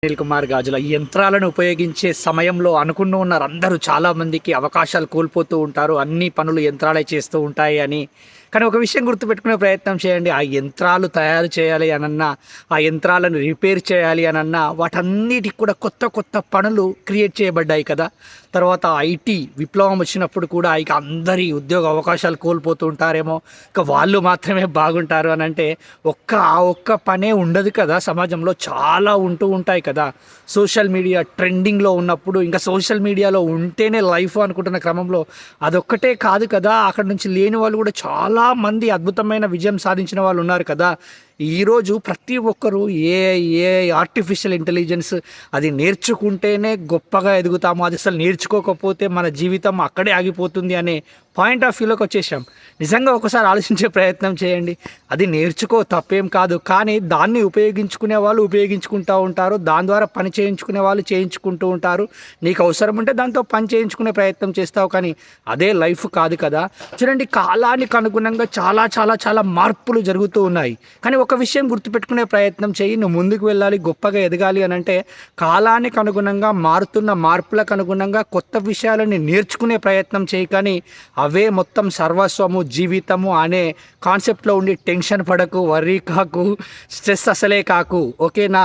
అనిల్ కుమార్ గాజుల ఈ యంత్రాలను ఉపయోగించే సమయంలో ఉన్నారు అందరూ చాలా మందికి అవకాశాలు కోల్పోతూ ఉంటారు. అన్ని పనులు యంత్రాలే చేస్తూ ఉంటాయి అని. కానీ ఒక విషయం గుర్తుపెట్టుకునే ప్రయత్నం చేయండి. ఆ యంత్రాలు తయారు చేయాలి అనన్నా, ఆ యంత్రాలను రిపేర్ చేయాలి అనన్నా, వాటన్నిటికి కూడా కొత్త కొత్త పనులు క్రియేట్ చేయబడ్డాయి కదా. తర్వాత ఐటీ విప్లవం వచ్చినప్పుడు కూడా ఇక అందరి ఉద్యోగ అవకాశాలు కోల్పోతూ ఉంటారేమో, ఇక వాళ్ళు మాత్రమే బాగుంటారు అని అంటే ఆ ఒక్క పనే ఉండదు కదా. సమాజంలో చాలా ఉంటూ ఉంటాయి కదా. సోషల్ మీడియా ట్రెండింగ్లో ఉన్నప్పుడు ఇంకా సోషల్ మీడియాలో ఉంటేనే లైఫ్ అనుకుంటున్న క్రమంలో అదొక్కటే కాదు కదా. అక్కడ నుంచి లేని వాళ్ళు కూడా చాలామంది అద్భుతమైన విజయం సాధించిన వాళ్ళు ఉన్నారు కదా. ఈరోజు ప్రతి ఒక్కరూ ఆర్టిఫిషియల్ ఇంటెలిజెన్స్ అది నేర్చుకుంటేనే గొప్పగా ఎదుగుతాము, అది అసలు నేర్చుకోకపోతే మన జీవితం అక్కడే ఆగిపోతుంది అనే పాయింట్ ఆఫ్ వ్యూలోకి వచ్చేసాం. నిజంగా ఒకసారి ఆలోచించే ప్రయత్నం చేయండి. అది నేర్చుకో, తప్పేం కాదు. కానీ దాన్ని ఉపయోగించుకునే వాళ్ళు ఉపయోగించుకుంటూ ఉంటారు, దాని ద్వారా పని చేయించుకునే వాళ్ళు చేయించుకుంటూ ఉంటారు. నీకు అవసరం ఉంటే దాంతో పని చేయించుకునే ప్రయత్నం చేస్తావు, కానీ అదే లైఫ్ కాదు కదా. చూడండి, కాలానికి అనుగుణంగా చాలా చాలా చాలా మార్పులు జరుగుతూ ఉన్నాయి. కానీ ఒక విషయం గుర్తుపెట్టుకునే ప్రయత్నం చేయి. నువ్వు ముందుకు వెళ్ళాలి, గొప్పగా ఎదగాలి అని అంటే కాలానికి అనుగుణంగా మారుతున్న మార్పులకు అనుగుణంగా కొత్త విషయాలని నేర్చుకునే ప్రయత్నం చేయి. కానీ అవే మొత్తం సర్వస్వము జీవితము అనే కాన్సెప్ట్లో ఉండి టెన్షన్ పడకు, వర్రీ కాకు, స్ట్రెస్ అసలే కాకు. ఓకేనా?